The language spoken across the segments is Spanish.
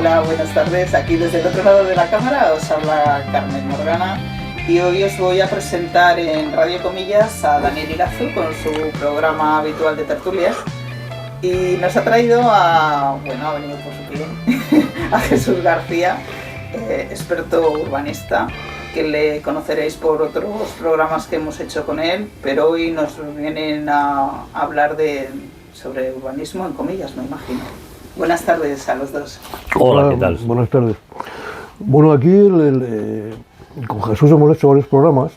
Hola, buenas tardes. Aquí desde el otro lado de la cámara os habla Carmen Morgana y hoy os voy a presentar en Radio Comillas a Daniel Irazu con su programa habitual de tertulias y nos ha traído ha venido por su pie, a Jesús García, experto urbanista, que le conoceréis por otros programas que hemos hecho con él, pero hoy nos vienen a hablar sobre urbanismo en comillas, me imagino. Buenas tardes a los dos. Hola, ¿qué tal? Buenas tardes. Bueno, aquí con Jesús hemos hecho varios programas.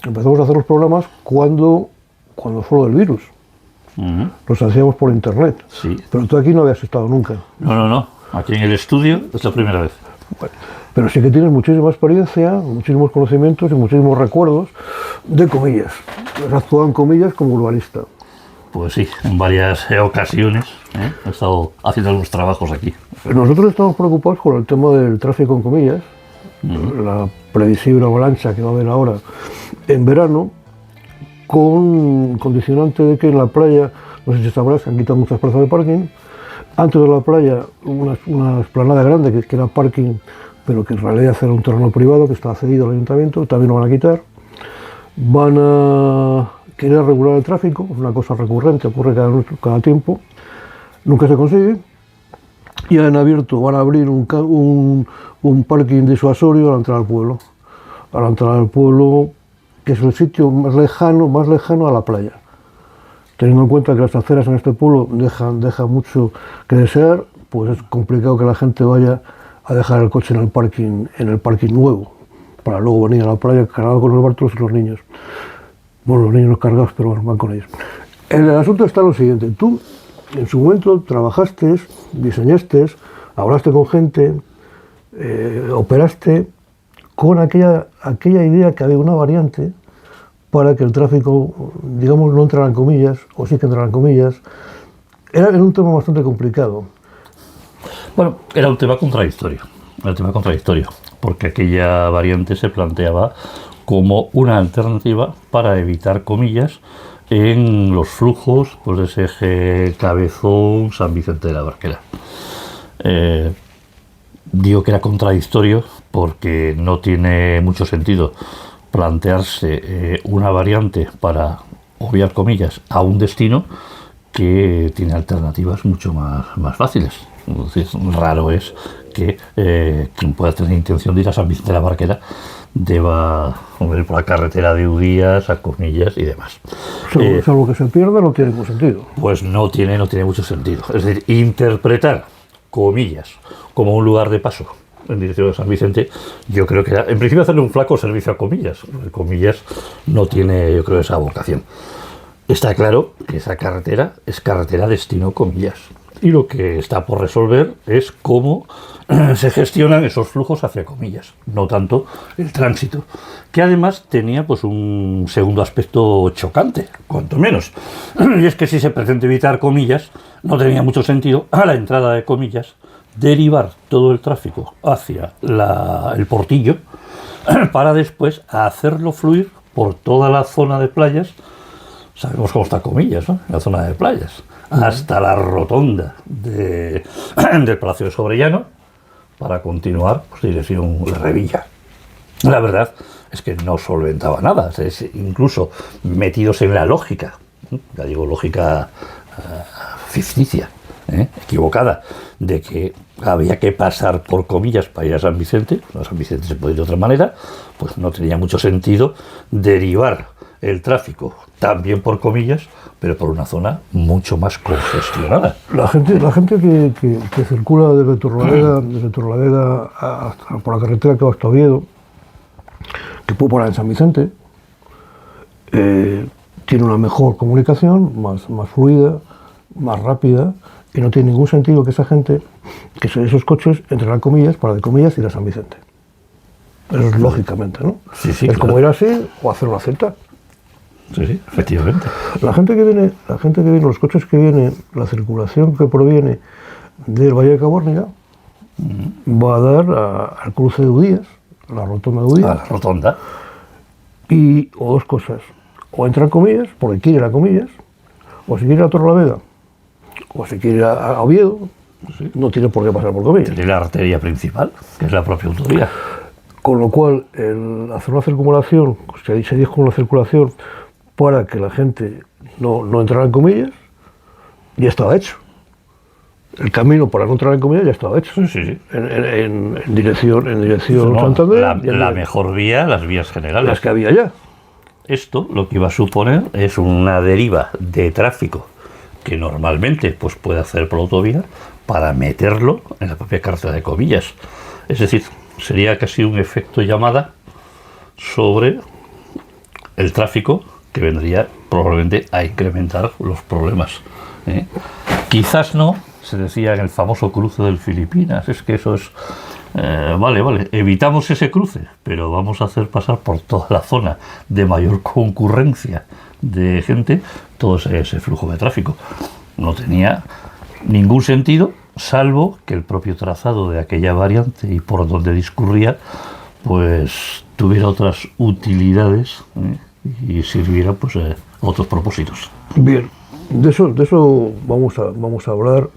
Empezamos a hacer los programas cuando fue lo del virus. Los hacíamos por internet. Sí. Pero tú aquí no habías estado nunca. No. Aquí en el estudio es la primera vez. Bueno, pero sí que tienes muchísima experiencia, muchísimos conocimientos y muchísimos recuerdos de comillas. Has actuado en comillas como urbanista. Pues sí, en varias ocasiones he estado haciendo algunos trabajos aquí. Nosotros estamos preocupados con el tema del tráfico en comillas, la previsible avalancha que va a haber ahora en verano, con condicionante de que en la playa, no sé si sabrás, que han quitado muchas plazas de parking. Antes de la playa, una explanada grande que era parking, pero que en realidad era un terreno privado que estaba cedido al ayuntamiento, también lo van a quitar. Van a querer regular el tráfico, es una cosa recurrente, ocurre cada tiempo, nunca se consigue. Y van a abrir un parking disuasorio a la entrada al pueblo, que es el sitio más lejano a la playa. Teniendo en cuenta que las aceras en este pueblo dejan mucho que desear, pues es complicado que la gente vaya a dejar el coche en el parking nuevo, para luego venir a la playa cargado con los barcos y los niños. Bueno, los niños no cargados, pero bueno, van con ellos. El asunto está lo siguiente. Tú, en su momento, trabajaste, diseñaste, hablaste con gente, operaste con aquella idea que había una variante para que el tráfico, digamos, no entrara en comillas, o sí que entrara en comillas. Era un tema bastante complicado. Bueno, era un tema contradictorio, porque aquella variante se planteaba como una alternativa para evitar comillas en los flujos pues, de ese eje Cabezón, San Vicente de la Barquera. Digo que era contradictorio porque no tiene mucho sentido plantearse una variante para obviar comillas a un destino que tiene alternativas mucho más fáciles. Es decir, raro es que quien pueda tener intención de ir a San Vicente de la Barquera deba ir por la carretera de Udías, a Comillas y demás. Salvo que se pierda, no tiene mucho sentido. Pues no tiene mucho sentido. Es decir, interpretar Comillas como un lugar de paso en dirección a San Vicente, yo creo que en principio hacerle un flaco servicio a Comillas. Comillas no tiene, yo creo, esa vocación. Está claro que esa carretera es carretera destino Comillas. Y lo que está por resolver es cómo se gestionan esos flujos hacia Comillas, no tanto el tránsito, que además tenía pues un segundo aspecto chocante, cuanto menos. Y es que si se pretende evitar Comillas, no tenía mucho sentido a la entrada de Comillas derivar todo el tráfico hacia el Portillo para después hacerlo fluir por toda la zona de playas. Sabemos cómo está Comillas, ¿no? La zona de playas, hasta la rotonda del Palacio de Sobrellano, para continuar pues, dirección La Revilla. La verdad es que no solventaba nada, incluso metidos en la lógica, ya digo lógica ficticia, equivocada, de que había que pasar por Comillas para ir a San Vicente. A San Vicente se puede ir de otra manera, pues no tenía mucho sentido derivar el tráfico también por Comillas, pero por una zona mucho más congestionada. La gente que circula desde Torrelavega por la carretera que va hasta Oviedo, que puede parar en San Vicente, tiene una mejor comunicación, más fluida, más rápida, y no tiene ningún sentido que esa gente, esos coches entren a Comillas para de Comillas ir a San Vicente. Eso es lógicamente, ¿no? Sí, es claro. como ir así o hacer una Z. Sí, efectivamente. La gente que viene, los coches que vienen, la circulación que proviene del Valle de Caborniga, va a dar al cruce de Udías, la rotonda de Udías. A la rotonda. O dos cosas, o entra a Comillas, porque quiere ir a Comillas, o si quiere ir a Torrelavega, o si quiere ir a Oviedo, no tiene por qué pasar por comillas. Tiene la arteria principal, que es la propia autovía. Con lo cual, el hacer una circulación, se dijo una circulación para que la gente no entrara en comillas, ya estaba hecho. El camino para no entrar en comillas ya estaba hecho. Sí. En dirección No, Santander. la mejor vía, las vías generales. Las que había ya. Esto lo que iba a suponer es una deriva de tráfico que normalmente pues, puede hacer por autovía para meterlo en la propia carretera de comillas. Es decir, sería casi un efecto llamada sobre el tráfico que vendría probablemente a incrementar los problemas. Quizás no, se decía en el famoso cruce del Filipinas, es que eso es... vale, evitamos ese cruce, pero vamos a hacer pasar por toda la zona de mayor concurrencia de gente todo ese flujo de tráfico. No tenía ningún sentido, salvo que el propio trazado de aquella variante y por donde discurría, pues tuviera otras utilidades y sirviera pues a otros propósitos. Bien, de eso vamos a hablar,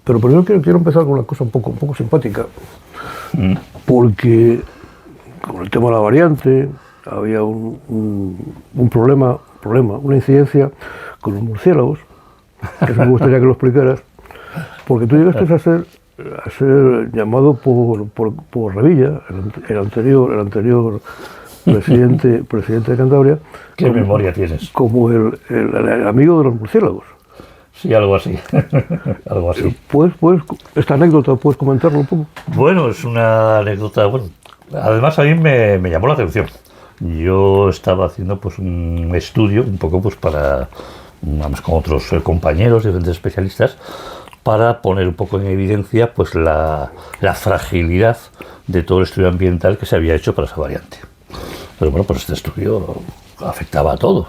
pero primero quiero empezar con una cosa un poco simpática, porque con el tema de la variante había un problema, una incidencia con los murciélagos, que me gustaría que lo explicaras, porque tú llegaste a ser llamado por Revilla, el anterior presidente de Cantabria. ¿Qué memoria tienes? Como el amigo de los murciélagos. Sí, algo así. Algo así. Esta anécdota, ¿puedes comentarlo un poco? Bueno, es una anécdota, bueno, además a mí me llamó la atención. Yo estaba haciendo pues un estudio, un poco pues para, vamos, con otros compañeros, diferentes especialistas, para poner un poco en evidencia pues la fragilidad de todo el estudio ambiental que se había hecho para esa variante. Pero bueno, pues este estudio afectaba a todo.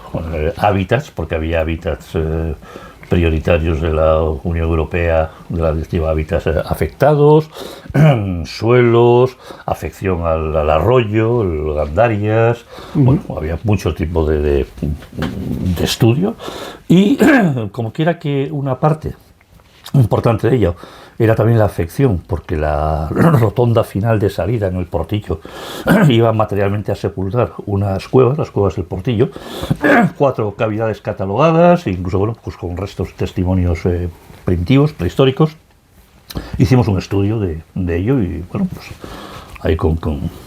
Hábitats, porque había hábitats prioritarios de la Unión Europea, de la Directiva Hábitats afectados, suelos, afección al arroyo, gandarias, bueno, había mucho tipo de estudio y como quiera que una parte importante de ello era también la afección, porque la rotonda final de salida en el Portillo iba materialmente a sepultar unas cuevas, las cuevas del Portillo, 4 cavidades catalogadas, incluso bueno, pues con restos testimonios primitivos, prehistóricos. Hicimos un estudio de ello y bueno, pues ahí con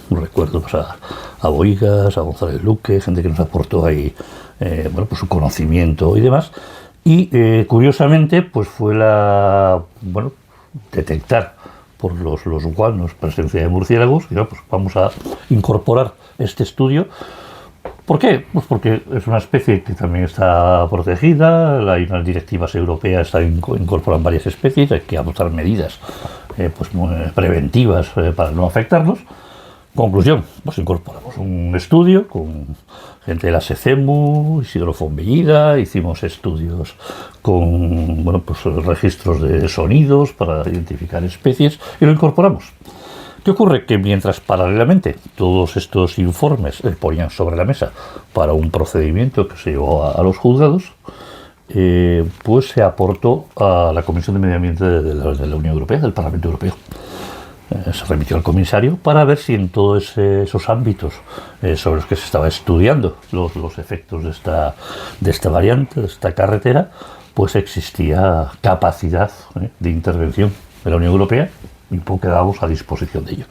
recuerdos a Boigas, a González Luque, gente que nos aportó ahí bueno, pues su conocimiento y demás. Y curiosamente, pues fue detectar por los guanos presencia de murciélagos, y pues vamos a incorporar este estudio. ¿Por qué? Pues porque es una especie que también está protegida, hay unas directivas europeas que incorporan varias especies, hay que adoptar medidas pues preventivas para no afectarlos. Conclusión, pues incorporamos un estudio con gente de la SECEMU, Isidro Fombellida, hicimos estudios con bueno, pues registros de sonidos para identificar especies y lo incorporamos. ¿Qué ocurre? Que mientras paralelamente todos estos informes se ponían sobre la mesa para un procedimiento que se llevó a los juzgados, pues se aportó a la Comisión de Medio Ambiente de la Unión Europea, del Parlamento Europeo. Se remitió al comisario para ver si en todos esos ámbitos sobre los que se estaba estudiando los efectos de esta variante, de esta carretera, pues existía capacidad de intervención de la Unión Europea y poco quedábamos a disposición de ello.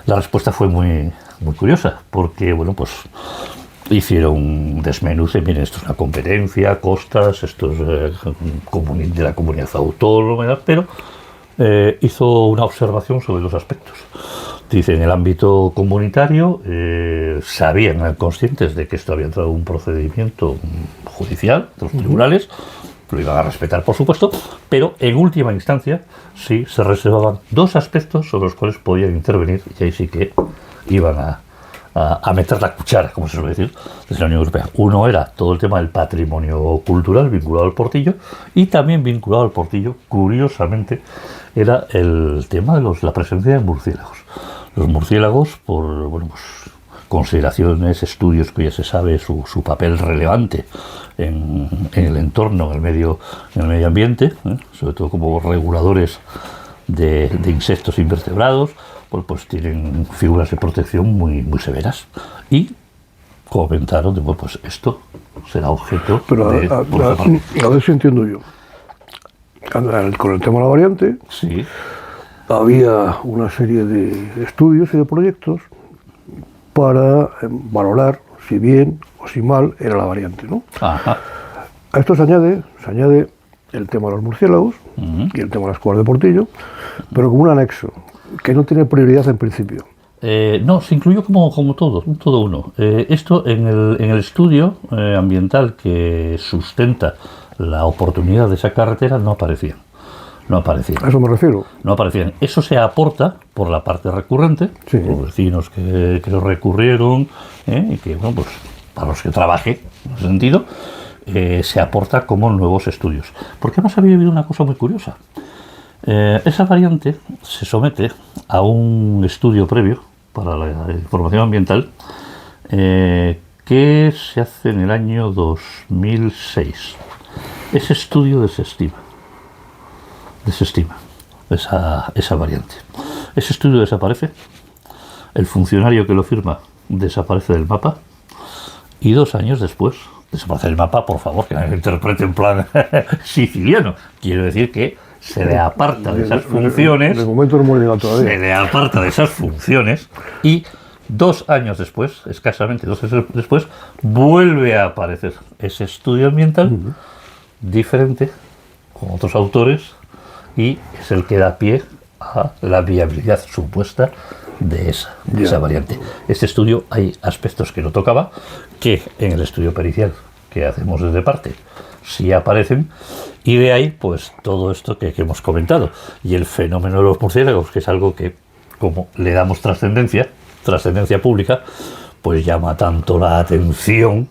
La respuesta fue muy curiosa, porque bueno, pues hicieron un desmenuce, miren, esto es una competencia, costas, esto es de la comunidad autónoma, pero hizo una observación sobre 2 aspectos. Dice, en el ámbito comunitario eran conscientes de que esto había entrado en un procedimiento judicial de los tribunales, lo iban a respetar por supuesto, pero en última instancia sí se reservaban 2 aspectos sobre los cuales podían intervenir y ahí sí que iban a meter la cuchara, como se suele decir, desde la Unión Europea. Uno era todo el tema del patrimonio cultural vinculado al Portillo y también vinculado al Portillo, curiosamente, era el tema de la presencia de murciélagos. Los murciélagos, por bueno, pues, consideraciones, estudios que ya se sabe su papel relevante en el entorno, en el medio ambiente, sobre todo como reguladores de insectos invertebrados, pues tienen figuras de protección muy severas. Y comentaron, pues esto será objeto Pero de... a ver si entiendo yo. Con el tema de la variante, Sí. había una serie de estudios y de proyectos para valorar si bien o si mal era la variante, ¿no? Ajá. A esto se añade el tema de los murciélagos y el tema de las cuevas de Portillo, pero como un anexo, que no tiene prioridad en principio. No, se incluyó como todo uno. Esto en el estudio ambiental que sustenta la oportunidad de esa carretera no aparecía. A eso me refiero. No aparecían. Eso se aporta por la parte recurrente, Sí. por vecinos que lo recurrieron, y que, bueno, pues para los que trabaje, en ese sentido, se aporta como nuevos estudios. Porque además había habido una cosa muy curiosa. Esa variante se somete a un estudio previo para la información ambiental que se hace en el año 2006. Ese estudio desestima esa variante. Ese estudio desaparece, el funcionario que lo firma desaparece del mapa y 2 años después desaparece del mapa, por favor, que me interprete en plan siciliano. Quiero decir que se le aparta de esas funciones. De momento no hemos llegado todavía. Se le aparta de esas funciones y 2 años después, escasamente 2 años después, vuelve a aparecer ese estudio ambiental diferente, con otros autores, y es el que da pie a la viabilidad supuesta de esa variante. Este estudio hay aspectos que no tocaba, que en el estudio pericial que hacemos desde parte sí aparecen, y de ahí pues todo esto que hemos comentado, y el fenómeno de los murciélagos, que es algo que, como le damos trascendencia pública, pues llama tanto la atención,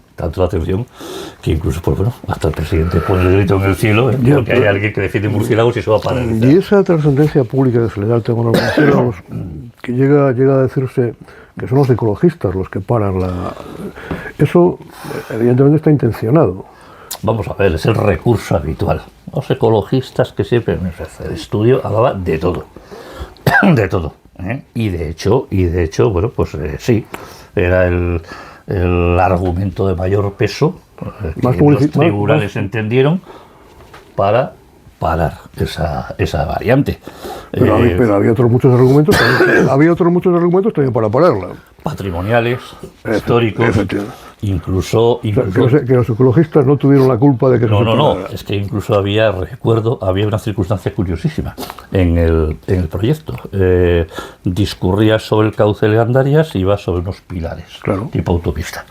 que incluso, pues bueno, hasta el presidente pone el grito en el cielo, porque hay alguien que defiende murciélagos y eso va para él. Y esa trascendencia pública que se le da al tema de los murciélagos, que llega a decirse que son los ecologistas los que paran eso evidentemente está intencionado. Vamos a ver, es el recurso habitual. Los ecologistas que siempre, el estudio hablaba de todo, de todo. Y de hecho, bueno, pues sí, era el argumento de mayor peso que los tribunales entendieron para parar esa variante. Pero había otros muchos argumentos también para pararla. Patrimoniales, históricos, incluso que los ecologistas no tuvieron la culpa de que no, es que incluso había una circunstancia curiosísima en el proyecto. Discurría sobre el cauce de Gandarias y iba sobre unos pilares, claro, tipo autopista.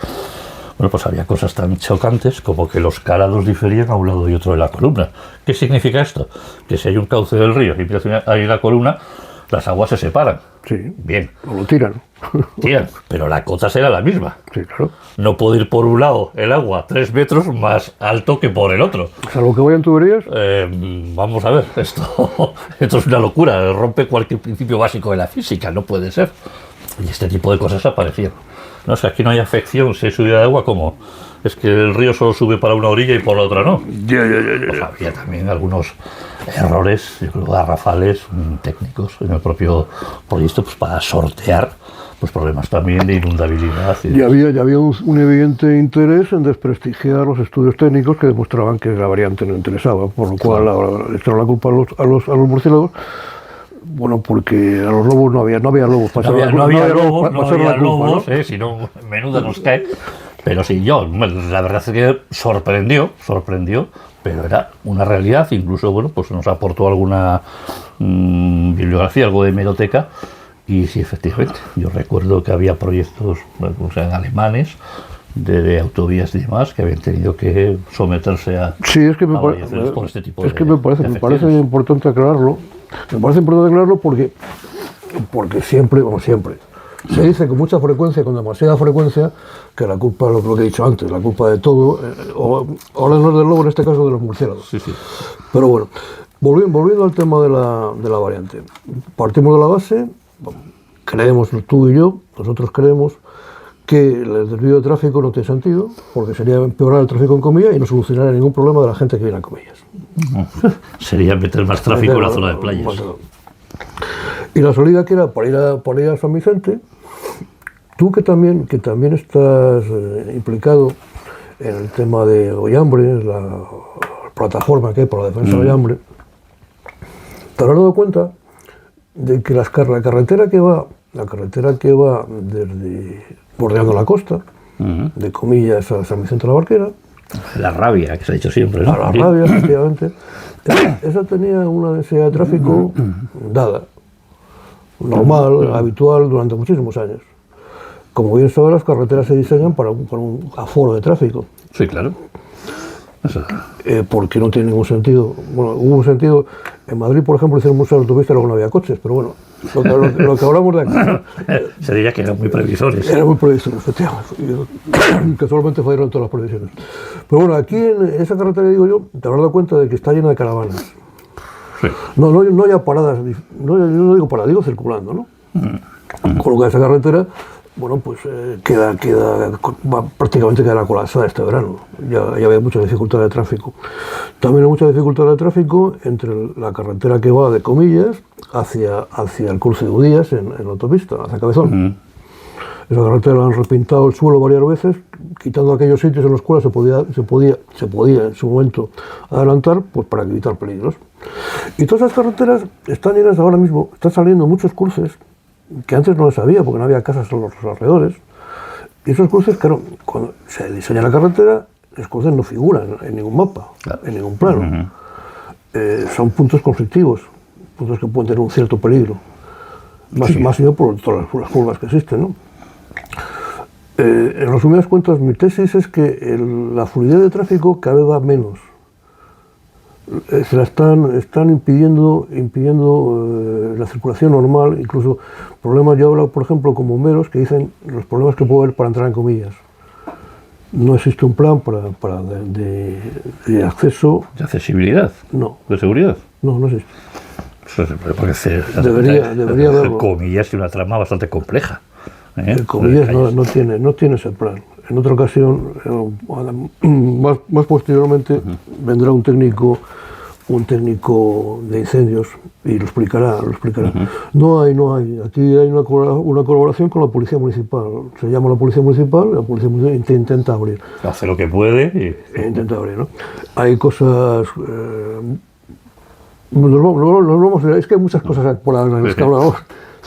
Bueno, pues había cosas tan chocantes como que los calados diferían a un lado y otro de la columna. ¿Qué significa esto? Que si hay un cauce del río y empieza a ir la columna, las aguas se separan. Sí. Bien. O lo tiran. Tiran, pero la cota será la misma. Sí, claro. No puede ir por un lado el agua 3 metros más alto que por el otro. Salvo que vayan tuberías. Vamos a ver, esto es una locura, rompe cualquier principio básico de la física, no puede ser. Y este tipo de cosas aparecieron. No sé, aquí no hay afección, si hay subida de agua, ¿cómo? Es que el río solo sube para una orilla y por la otra no. Pues había también algunos errores, yo creo, garrafales, técnicos en el propio proyecto, pues para sortear pues problemas también de inundabilidad. Y había un evidente interés en desprestigiar los estudios técnicos que demostraban que la variante no interesaba, por lo cual le echaron la culpa a los murciélagos. Bueno, porque a los lobos no había lobos. No había lobos, si no, menuda nos cae. Pero sí, la verdad es que sorprendió, pero era una realidad. Incluso, bueno, pues nos aportó alguna bibliografía, algo de hemeroteca. Y sí, efectivamente, yo recuerdo que había proyectos, alemanes, de autovías y demás, que habían tenido que someterse a variaciones por este tipo me parece importante aclararlo. Me parece importante aclararlo porque siempre se dice con mucha frecuencia, con demasiada frecuencia, que la culpa, lo que he dicho antes, la culpa de todo, ahora no es del lobo, en este caso de los murciélagos. Sí. Pero bueno, volviendo al tema de la variante, partimos de la base, creemos tú y yo, nosotros creemos que el desvío de tráfico no tiene sentido, porque sería empeorar el tráfico en Comillas y no solucionaría ningún problema de la gente que viene a Comillas. Sería meter más tráfico en la zona de playas. Y la salida que era para ir a San Vicente, tú que también estás implicado en el tema de Ollambre, la plataforma que hay por la defensa de Ollambre, te habrás dado cuenta de que la carretera que va desde bordeando la costa, de Comillas a San Vicente de la Barquera, La Rabia, que se ha dicho siempre, ¿no? La Rabia, efectivamente, esa tenía una densidad de tráfico dada, normal, habitual, durante muchísimos años. Como bien sabes, las carreteras se diseñan para un aforo de tráfico. Sí, claro. Porque no tiene ningún sentido. Bueno, hubo un sentido. En Madrid, por ejemplo, hicieron muchas autopistas y luego no había coches, pero bueno, lo que hablamos de aquí. Se diría que eran muy previsores. Eran muy previsores, efectivamente. Casualmente fallaron todas las previsiones. Pero bueno, aquí en esa carretera, digo yo, te habrás dado cuenta de que está llena de caravanas. Sí. No hay paradas, yo no digo paradas, digo circulando, ¿no? Con lo que esa carretera, bueno, pues prácticamente quedará colapsada este verano. Ya había mucha dificultad de tráfico. También hay mucha dificultad de tráfico entre la carretera que va de Comillas hacia el cruce de Udías en la autopista, hacia Cabezón. Esa carretera la han repintado el suelo varias veces, quitando aquellos sitios en los cuales se podía en su momento adelantar, pues para evitar peligros. Y todas esas carreteras están llenas ahora mismo, están saliendo muchos cruces que antes no se sabía porque no había casas en los alrededores. Y esos cruces, claro, cuando se diseña la carretera, los cruces no figuran en ningún mapa, en ningún plano. Son puntos conflictivos, puntos que pueden tener un cierto peligro. Más yo por todas las curvas que existen, ¿no? En resumidas cuentas, mi tesis es que la fluidez de tráfico cada vez va menos. Se la están impidiendo la circulación normal, incluso problemas. Yo hablo, por ejemplo, con bomberos que dicen los problemas que puede haber para entrar en Comillas. No existe un plan de acceso. ¿De accesibilidad? No. ¿De seguridad? No existe. Debería haberlo. Comillas y una trama bastante compleja. Comillas no tiene ese plan. En otra ocasión, más posteriormente, vendrá un técnico de incendios y lo explicará. No hay. Aquí hay una colaboración con la Policía Municipal. Se llama la Policía Municipal, la Policía Municipal intenta abrir. Hace lo que puede. Intenta abrir, ¿no? Hay cosas. Es que hay muchas cosas por las que hablamos.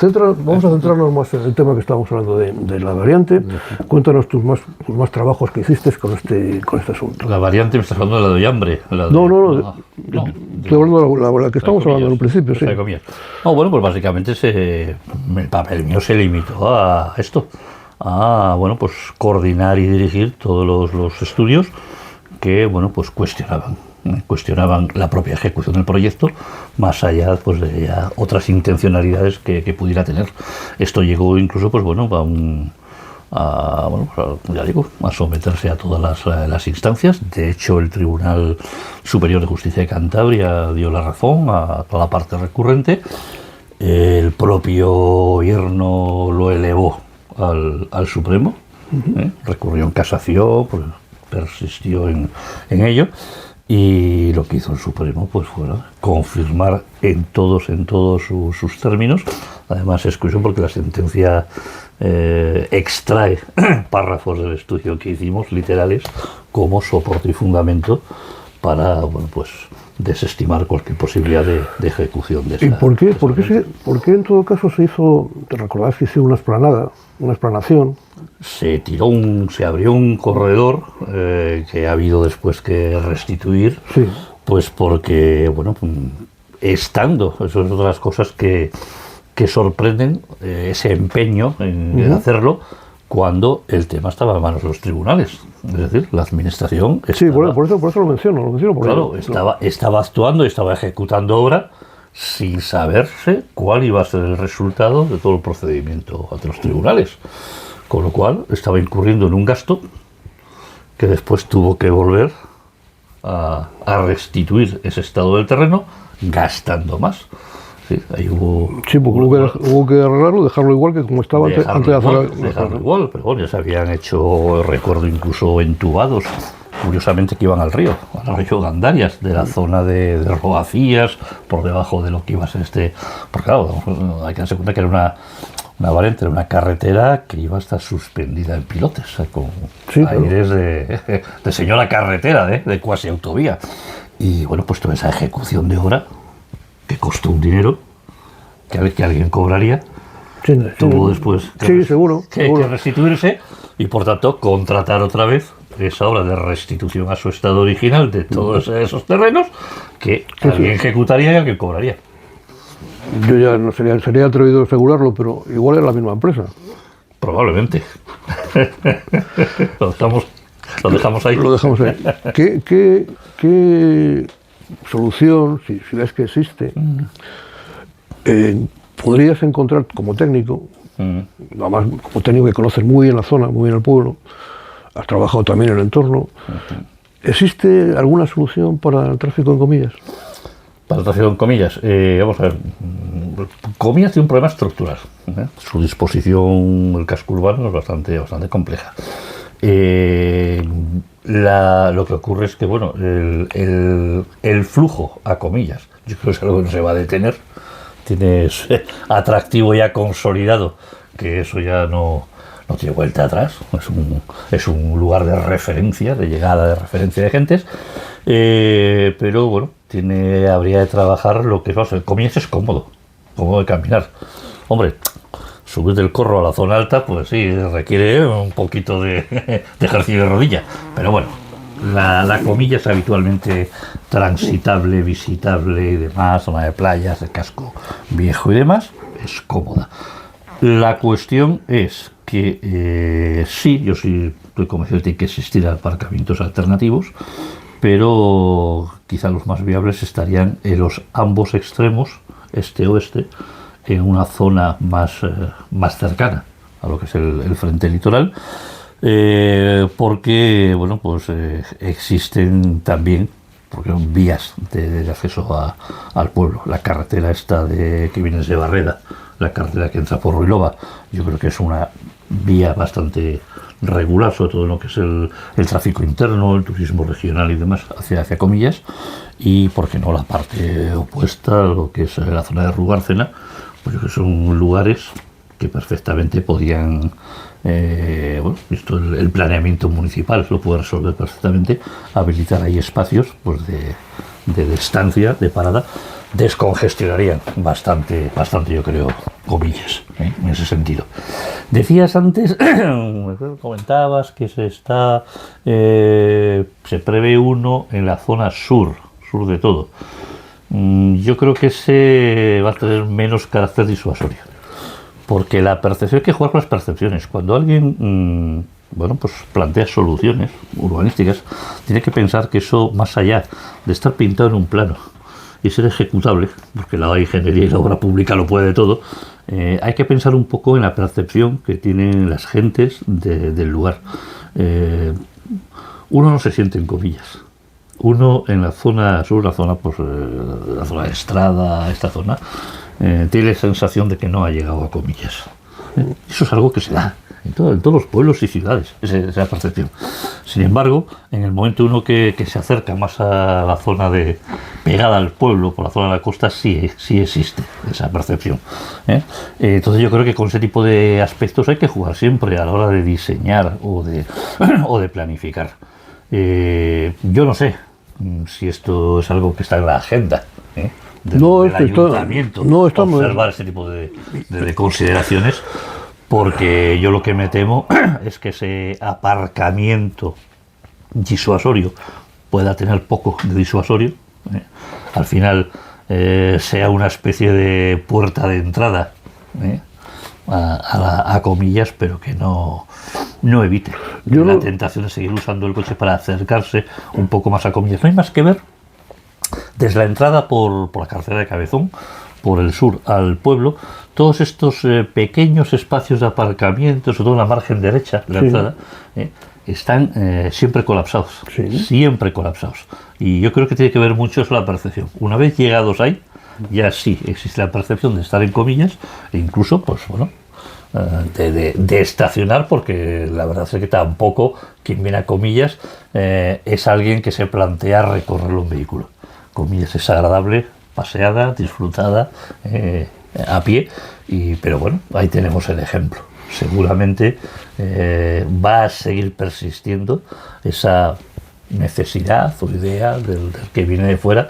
Vamos a centrarnos más en el tema que estábamos hablando de la variante. Cuéntanos tus más trabajos que hiciste con este asunto. La variante, me estás hablando de la de Ollambre. No. Estoy hablando de la que estamos hablando en un principio, sí. No, bueno, pues básicamente el papel mío se limitó a esto. Bueno, pues coordinar y dirigir todos los estudios que, bueno, pues cuestionaban la propia ejecución del proyecto, más allá pues de ya otras intencionalidades que pudiera tener. Esto llegó incluso pues bueno a someterse a todas las instancias. De hecho, el Tribunal Superior de Justicia de Cantabria dio la razón a toda la parte recurrente. El propio gobierno lo elevó al Supremo, recurrió en casación, pues, persistió en ello. Y lo que hizo el Supremo pues fue confirmar en todos sus términos. Además es curioso porque la sentencia extrae párrafos del estudio que hicimos, literales, como soporte y fundamento para desestimar cualquier posibilidad de ejecución de esa. ¿Y por qué en todo caso se hizo? ¿Te recordás que hizo una explanación? Se abrió un corredor que ha habido después que restituir, sí. Pues porque, estando, eso es otra de las cosas que sorprenden, ese empeño en hacerlo, cuando el tema estaba en manos de los tribunales. Es decir, la administración estaba, sí, por eso lo menciono por claro, estaba actuando y estaba ejecutando obra sin saberse cuál iba a ser el resultado de todo el procedimiento ante los tribunales. Con lo cual estaba incurriendo en un gasto que después tuvo que volver a restituir ese estado del terreno gastando más. Es Sí, ahí hubo... Sí, porque hubo que arreglarlo, dejarlo igual que como estaba antes de hacer... Dejarlo igual, pero bueno, ya se habían hecho, recuerdo, incluso entubados, curiosamente, que iban al río Gandarias, de la zona de Robacías, por debajo de lo que iba a ser porque claro, hay que darse cuenta que era una variante, era una carretera que iba a estar suspendida en pilotes, con aires de señora carretera, de cuasi autovía. Y bueno, pues toda esa ejecución de obra, que costó un dinero, que alguien cobraría, tuvo después seguro. Que restituirse y por tanto contratar otra vez esa obra de restitución a su estado original de todos esos terrenos que alguien ejecutaría y alguien cobraría. Yo ya no sería atrevido a asegurarlo, pero igual es la misma empresa. Probablemente. Lo dejamos ahí. Lo dejamos ahí. ¿Qué solución, si ves que existe, podrías encontrar como técnico, además como técnico que conoces muy bien la zona, muy bien el pueblo, has trabajado también en el entorno, ¿existe alguna solución para el tráfico en comillas? Para el tráfico en comillas, vamos a ver, comillas tiene un problema estructural, su disposición, el casco urbano es bastante compleja. Lo que ocurre es que, bueno, el flujo a comillas, yo creo que es algo que no se va a detener, tienes atractivo ya consolidado, que eso ya no tiene vuelta atrás, es un lugar de referencia, de llegada, de referencia de gentes, pero bueno, habría de trabajar lo que es, comillas es cómodo de caminar. Hombre, subir del Corro a la zona alta, pues sí, requiere un poquito de ejercicio de rodilla, pero bueno, la comilla es habitualmente transitable, visitable y demás, zona de playas, de casco viejo y demás, es cómoda. La cuestión es que sí, yo sí estoy convencido de que tiene que existir aparcamientos alternativos, pero quizá los más viables estarían en los ambos extremos, este-oeste, en una zona más cercana a lo que es el frente litoral, porque bueno, pues existen también, porque son vías de acceso al pueblo. La carretera esta que viene desde Barreda, la carretera que entra por Ruilova, yo creo que es una vía bastante regular, sobre todo en lo que es el tráfico interno, el turismo regional y demás, hacia comillas, y por qué no la parte opuesta, lo que es la zona de Rubárcena, pues yo creo que son lugares que perfectamente podían, visto el planeamiento municipal lo puede resolver perfectamente, habilitar ahí espacios pues de estancia, de parada, descongestionarían bastante yo creo, comillas, en ese sentido. Decías antes, comentabas que se prevé uno en la zona sur de todo. Yo creo que ese va a tener menos carácter disuasorio, porque la percepción, hay que jugar con las percepciones. Cuando alguien pues plantea soluciones urbanísticas, tiene que pensar que eso, más allá de estar pintado en un plano y ser ejecutable, porque la ingeniería y la obra pública lo puede todo, hay que pensar un poco en la percepción que tienen las gentes del lugar. Uno no se siente en comillas. Uno en la zona sur, la zona de Estrada, esta zona, tiene la sensación de que no ha llegado a comillas. Eso es algo que se da en todos los pueblos y ciudades, esa percepción. Sin embargo, en el momento uno que se acerca más a la zona pegada al pueblo, por la zona de la costa, sí existe esa percepción. Entonces yo creo que con ese tipo de aspectos hay que jugar siempre a la hora de diseñar o de planificar. Yo no sé si esto es algo que está en la agenda del ayuntamiento, observar ese tipo de consideraciones, porque yo lo que me temo es que ese aparcamiento disuasorio pueda tener poco de disuasorio, al final sea una especie de puerta de entrada a comillas, pero que no evite la tentación de seguir usando el coche para acercarse un poco más a comillas. No hay más que ver desde la entrada por la carretera de Cabezón, por el sur al pueblo, todos estos pequeños espacios de aparcamiento, sobre todo en la margen derecha de la entrada, están siempre colapsados, siempre colapsados. Y yo creo que tiene que ver mucho eso la percepción. Una vez llegados ahí, ya sí existe la percepción de estar en comillas e incluso, pues bueno, de estacionar, porque la verdad es que tampoco quien viene a comillas es alguien que se plantea recorrerlo en vehículo. Comillas es agradable, paseada, disfrutada a pie, pero bueno, ahí tenemos el ejemplo. Seguramente va a seguir persistiendo esa necesidad o idea del que viene de fuera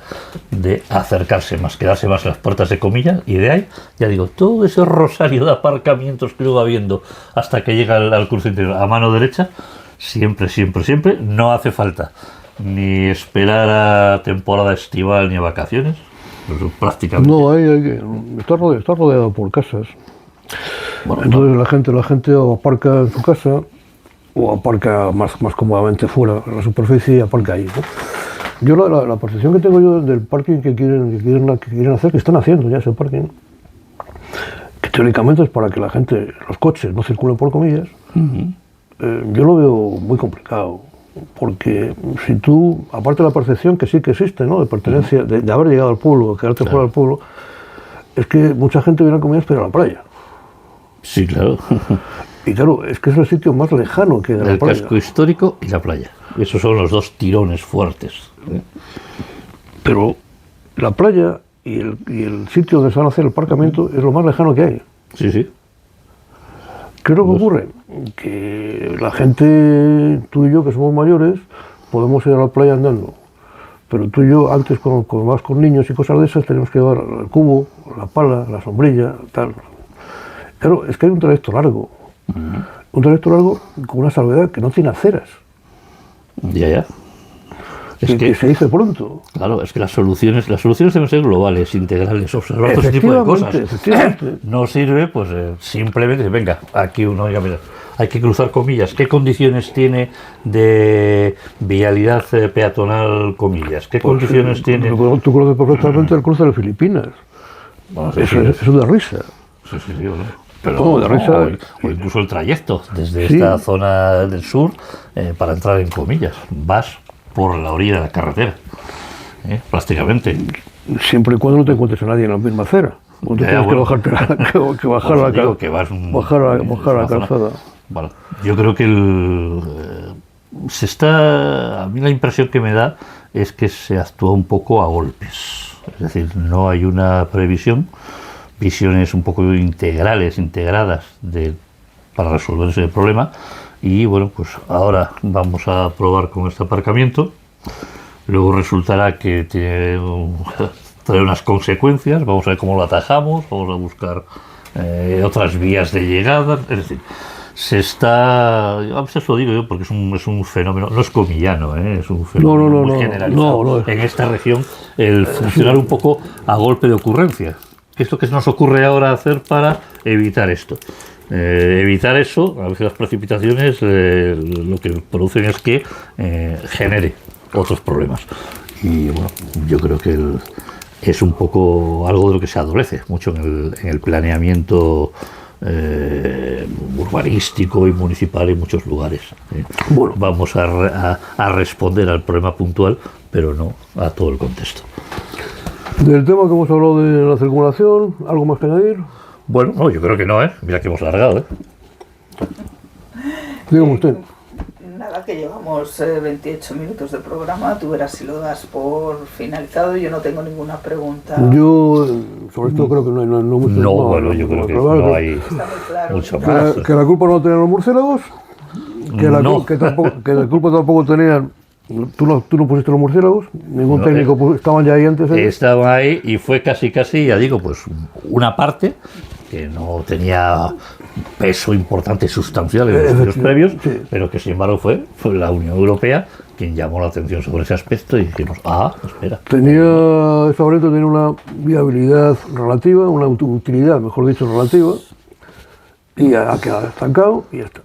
de acercarse más, quedarse más en las puertas de comillas, y de ahí, ya digo, todo ese rosario de aparcamientos que luego va viendo hasta que llega al cruce interior a mano derecha, siempre, no hace falta ni esperar a temporada estival ni a vacaciones, pues prácticamente. No, está rodeado por casas. Bueno, entonces la gente o aparca en su casa o aparca más cómodamente fuera, en la superficie, y aparca ahí, ¿no? Yo la percepción que tengo yo del parking que quieren hacer, que están haciendo ya ese parking, que teóricamente es para que la gente, los coches no circulen por comillas, yo lo veo muy complicado, porque si tú, aparte de la percepción que sí que existe, ¿no?, de pertenencia, de haber llegado al pueblo, de quedarte fuera del pueblo, es que mucha gente viene a comillas pero a la playa. Sí, claro. Y claro, es que es el sitio más lejano que de la playa. El casco histórico y la playa. Esos son los dos tirones fuertes. Pero la playa y el sitio donde se van a hacer el aparcamiento es lo más lejano que hay. Sí, sí. ¿Qué es lo que ocurre? Que la gente, tú y yo, que somos mayores, podemos ir a la playa andando. Pero tú y yo, antes, cuando vas con niños y cosas de esas, tenemos que llevar el cubo, la pala, la sombrilla, tal. Claro, es que hay un trayecto largo. Un trayecto largo con una salvedad que no tiene aceras. Ya. Es que se dice pronto. Claro, es que las soluciones deben ser globales, integrales, observar todo ese tipo de cosas. No sirve, pues simplemente, venga, aquí uno, oiga, mira, hay que cruzar comillas. ¿Qué condiciones tiene de vialidad peatonal comillas? ¿Qué condiciones tiene? Tú conoces perfectamente el cruce de Filipinas. Bueno, eso es de risa. Sí, ¿no? Pero o incluso el trayecto desde esta zona del sur para entrar en comillas. Vas por la orilla de la carretera, prácticamente. Siempre y cuando no te encuentres a nadie en la misma acera. Tienes que bajar la calzada. Bueno, yo creo que a mí la impresión que me da es que se actúa un poco a golpes. Es decir, no hay una previsión, visiones un poco integradas para resolver ese problema. Y bueno, pues ahora vamos a probar con este aparcamiento. Luego resultará que trae unas consecuencias. Vamos a ver cómo lo atajamos. Vamos a buscar otras vías de llegada. Es decir, a veces lo digo yo porque es un fenómeno, no es comillano, es un fenómeno muy generalizado en esta región, el funcionar un poco a golpe de ocurrencia. ¿Qué es lo que nos ocurre ahora hacer para evitar esto? Evitar eso, a veces las precipitaciones lo que producen es que genere otros problemas. Y bueno, yo creo que es un poco algo de lo que se adolece mucho en el planeamiento urbanístico y municipal en muchos lugares. Bueno, vamos a responder al problema puntual, pero no a todo el contexto. Del tema que hemos hablado de la circulación, ¿algo más que añadir? Bueno, no, yo creo que no, Mira que hemos largado, Dígame usted. Nada, que llevamos 28 minutos de programa. Tú verás si lo das por finalizado. Yo no tengo ninguna pregunta. Yo sobre esto creo que no hay mucho. Bueno, yo creo que no hay mucho más. Que la culpa no la tenían los murciélagos, que la culpa tampoco tenían. Tú no pusiste los murciélagos, ningún técnico estaban ya ahí antes. Estaban ahí y fue casi, ya digo, pues una parte que no tenía peso importante, sustancial en los años previos, pero que sin embargo fue la Unión Europea quien llamó la atención sobre ese aspecto y dijimos, espera. Esta variante tenía una viabilidad relativa, una utilidad, mejor dicho, relativa, y ha quedado estancado y ya está.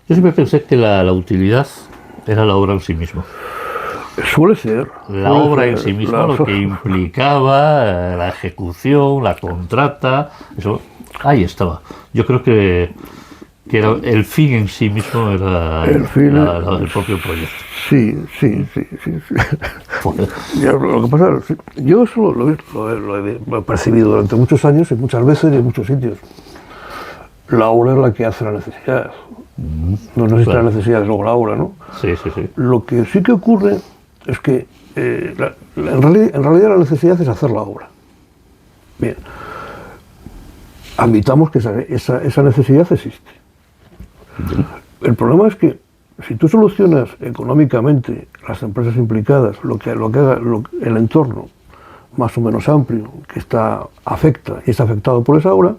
Yo siempre pensé que la utilidad era la obra en sí misma. Suele ser. La obra en sí misma, lo que implicaba la ejecución, la contrata, eso, ahí estaba. Yo creo que que era el fin en sí mismo era el propio proyecto. Sí. Ya, lo que pasa, yo eso lo he percibido durante muchos años y muchas veces y en muchos sitios. La obra es la que hace la necesidad. No necesita la necesidad, es luego la obra, ¿no? Sí. Lo que sí que ocurre es que en realidad la necesidad es hacer la obra. Bien. Admitamos que esa necesidad existe. El problema es que si tú solucionas económicamente las empresas implicadas, lo que haga el entorno más o menos amplio que afecta y es afectado por esa obra,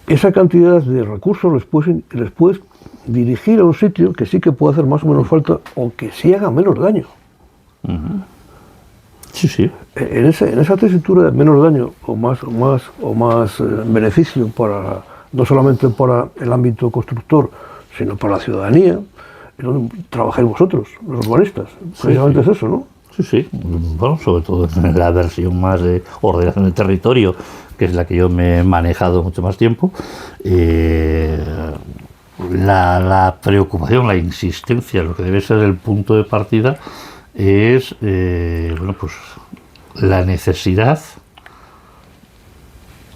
esa cantidad de recursos les puedes dirigir a un sitio que sí que puede hacer más o menos falta o que sí haga menos daño. Sí. En esa tesitura de menos daño o más beneficio no solamente para el ámbito constructor, sino para la ciudadanía, es donde trabajáis vosotros, los urbanistas. Precisamente es eso, ¿no? Sí. Bueno, sobre todo en la versión más de ordenación del territorio, que es la que yo me he manejado mucho más tiempo. La preocupación, la insistencia, lo que debe ser el punto de partida es la necesidad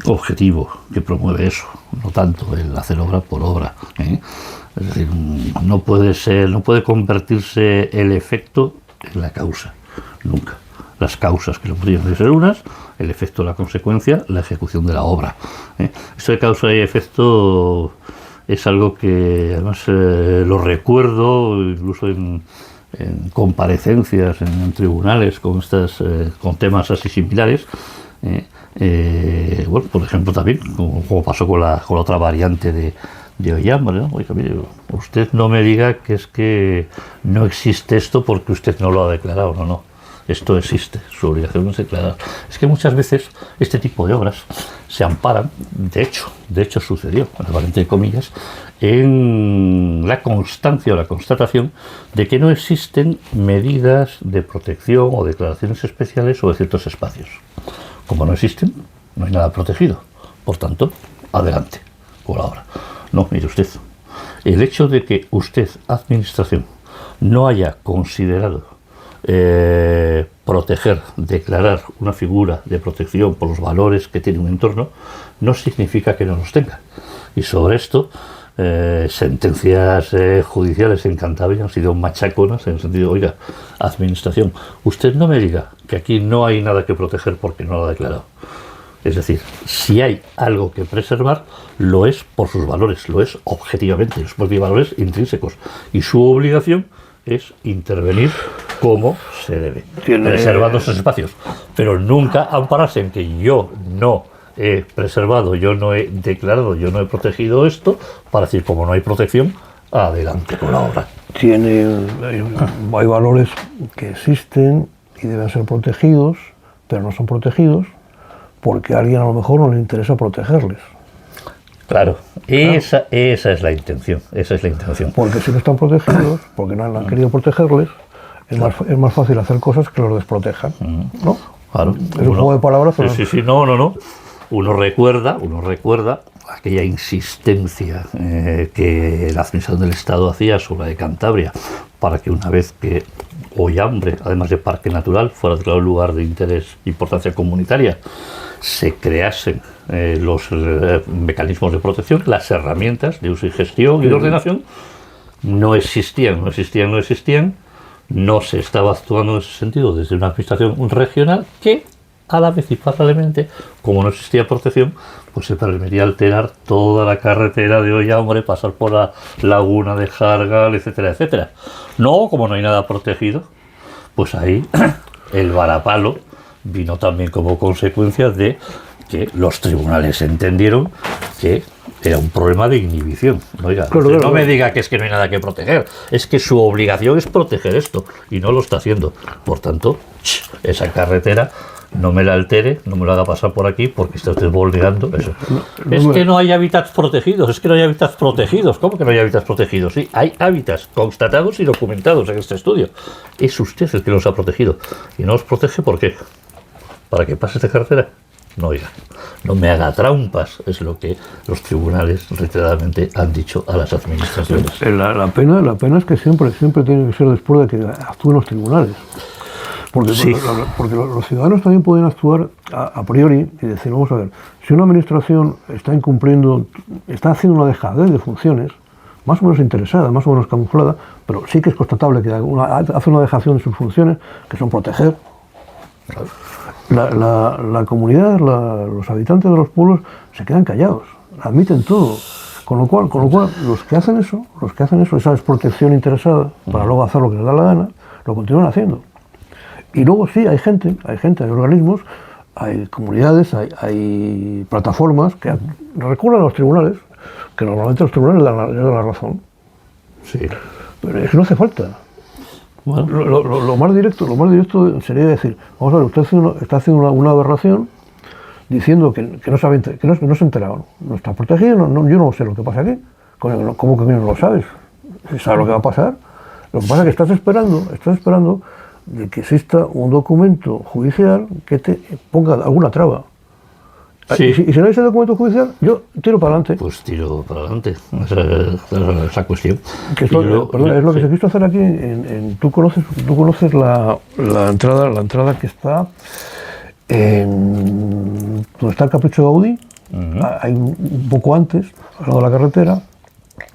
objetivo que promueve eso, no tanto el hacer obra por obra, ¿eh? Es decir, no puede convertirse el efecto en la causa, nunca. Las causas que lo podrían ser unas, el efecto, la consecuencia, la ejecución de la obra, ¿eh? Esto de causa y efecto es algo que además lo recuerdo incluso en comparecencias en tribunales con temas así similares. Por ejemplo, también como pasó con la otra variante de Ollambre, ¿no? Oiga, mire, usted no me diga que es que no existe esto porque usted no lo ha declarado. No, esto existe, su obligación es declarar. Es que muchas veces este tipo de obras se amparan, de hecho sucedió, entre comillas, en la constancia o la constatación de que no existen medidas de protección o declaraciones especiales sobre ciertos espacios. Como no existen, no hay nada protegido. Por tanto, adelante con la obra. No, mire usted, el hecho de que usted, administración, no haya considerado proteger, declarar una figura de protección por los valores que tiene un entorno, no significa que no los tenga. Y sobre esto, sentencias judiciales en Cantabria han sido machaconas en el sentido, oiga, administración, usted no me diga que aquí no hay nada que proteger porque no lo ha declarado. Es decir, si hay algo que preservar, lo es por sus valores, lo es objetivamente, los propios valores intrínsecos. Y su obligación es intervenir como se debe, preservando esos espacios. Pero nunca ampararse en que yo no he preservado, yo no he declarado, yo no he protegido esto, para decir, como no hay protección, adelante con la obra. Hay valores que existen y deben ser protegidos, pero no son protegidos porque a alguien a lo mejor no le interesa protegerles. Claro, esa es la intención, Porque si no están protegidos, porque no han querido protegerles, es más fácil hacer cosas que los desprotejan, ¿no? Claro. Es un juego de palabras, pero... Sí, no. Uno recuerda aquella insistencia que la Administración del Estado hacía sobre la de Cantabria para que una vez que Ollambre, además de parque natural, fuera declarado lugar de interés e importancia comunitaria, se creasen los mecanismos de protección, las herramientas de uso y gestión y de ordenación, no existían, no se estaba actuando en ese sentido desde una administración regional que, a la vez y paralelamente, como no existía protección, pues se permitía alterar toda la carretera de Ollambre, pasar por la laguna de Jargal, etcétera, etcétera. No, como no hay nada protegido, pues ahí el varapalo vino también como consecuencia de que los tribunales entendieron que era un problema de inhibición. Oiga, claro. No me diga que es que no hay nada que proteger, es que su obligación es proteger esto y no lo está haciendo. Por tanto, esa carretera no me la altere, no me lo haga pasar por aquí porque está usted vulnerando eso. Es que no hay hábitats protegidos, ¿Cómo que no hay hábitats protegidos? Sí, hay hábitats constatados y documentados en este estudio. Es usted el que los ha protegido. Y no los protege, ¿por qué? ¿Para que pase esta carretera? no, oiga, no me haga trampas, es lo que los tribunales reiteradamente han dicho a las administraciones. La pena es que siempre tiene que ser después de que actúen los tribunales. Porque, sí. porque los ciudadanos también pueden actuar a priori y decir, vamos a ver, si una administración está incumpliendo, está haciendo una dejadez de funciones, más o menos interesada, más o menos camuflada, pero sí que es constatable que hace una dejación de sus funciones, que son proteger. La comunidad, los habitantes de los pueblos se quedan callados, admiten todo. Con lo cual, los que hacen eso, esa desprotección interesada, para luego hacer lo que les da la gana, lo continúan haciendo. Y luego sí, hay gente, hay organismos, hay comunidades, hay plataformas que recurren a los tribunales, que normalmente los tribunales les dan la razón. Sí. Pero es que no hace falta. Bueno. Lo más directo sería decir, vamos a ver, usted está haciendo una aberración diciendo que no se enteraron. No está protegido, yo no sé lo que pasa aquí. ¿Cómo que no lo sabes? ¿Sabes lo que va a pasar? Lo que pasa es que estás esperando de que exista un documento judicial que te ponga alguna traba. Sí. Y si no hay ese documento judicial, yo tiro para adelante. Pues tiro para adelante, esa cuestión. Es lo que se quiso hacer aquí. Tú conoces la entrada que está donde está el Capricho de Gaudí. Hay un poco antes, al lado de la carretera,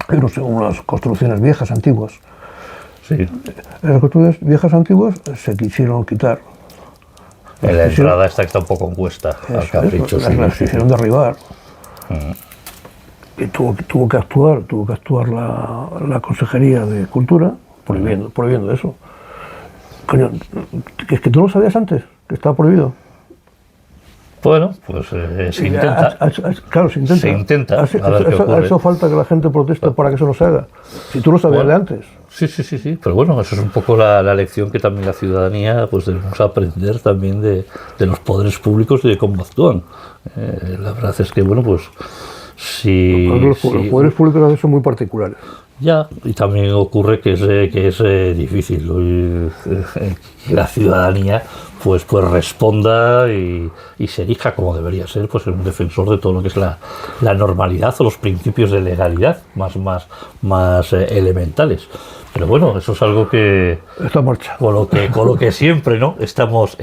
hay unas construcciones viejas, antiguas. Sí. Las construcciones viejas antiguas se quisieron quitar. La entrada está un poco en cuesta al Capricho. Las quisieron derribar. Y tuvo que actuar la Consejería de Cultura prohibiendo eso. Coño, es que tú no lo sabías antes, que estaba prohibido. Bueno, pues se intenta. Claro, se intenta. Se intenta. A eso falta que la gente proteste para que eso no se haga. Si tú lo sabías de antes. Sí. Pero bueno, eso es un poco la lección que también la ciudadanía pues debemos aprender también de los poderes públicos y de cómo actúan. La verdad es que, bueno, pues Los poderes públicos a veces son muy particulares. Ya, y también ocurre que es difícil que la ciudadanía pues responda y se erija como debería ser, pues en un defensor de todo lo que es la normalidad o los principios de legalidad más elementales. Pero bueno, eso es algo que está en marcha. Con lo que siempre, ¿no? estamos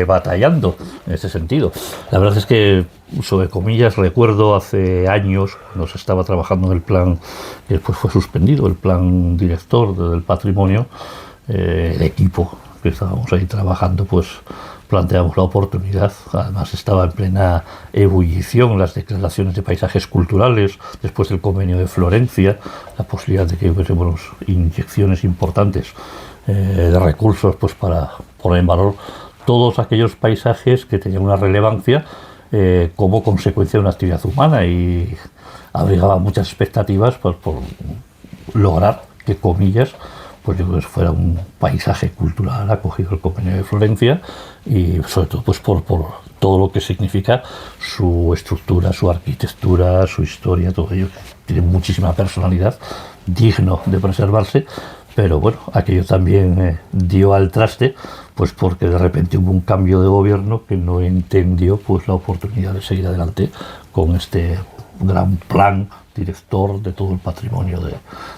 batallando en ese sentido. La verdad es que, sobre comillas, recuerdo hace años cuando se estaba trabajando en el plan que después fue suspendido, el plan director del patrimonio, el equipo que estábamos ahí trabajando, pues planteamos la oportunidad. Además estaba en plena ebullición las declaraciones de paisajes culturales después del convenio de Florencia, la posibilidad de que hubiese inyecciones importantes de recursos pues para poner en valor todos aquellos paisajes que tenían una relevancia como consecuencia de una actividad humana, y abrigaba muchas expectativas pues, por lograr que, comillas, pues yo creo que fuera un paisaje cultural acogido el convenio de Florencia, y sobre todo pues por todo lo que significa su estructura, su arquitectura, su historia, todo ello tiene muchísima personalidad, digno de preservarse. Pero bueno, aquello también dio al traste, pues porque de repente hubo un cambio de gobierno que no entendió pues la oportunidad de seguir adelante con este gran plan director de todo el patrimonio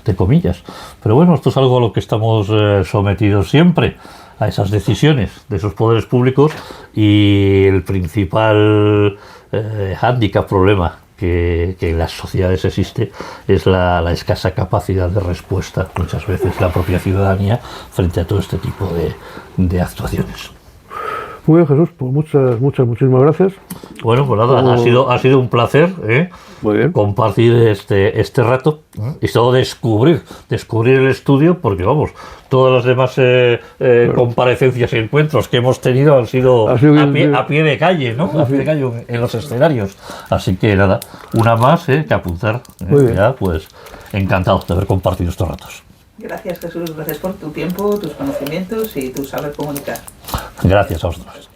de comillas. Pero bueno, esto es algo a lo que estamos sometidos siempre, a esas decisiones de esos poderes públicos, y el principal hándicap, problema que en las sociedades existe es la escasa capacidad de respuesta, muchas veces la propia ciudadanía, frente a todo este tipo de actuaciones. Muy bien, Jesús, pues muchísimas gracias. Bueno, pues nada, ha sido un placer Muy bien. compartir este rato y todo descubrir el estudio, porque vamos, todas las demás comparecencias y encuentros que hemos tenido han sido a pie de calle, ¿no? A pie de calle en los escenarios. Así que nada, una más que apuntar. Ya, pues encantados de haber compartido estos ratos. Gracias, Jesús, gracias por tu tiempo, tus conocimientos y tu saber comunicar. Gracias a vosotros.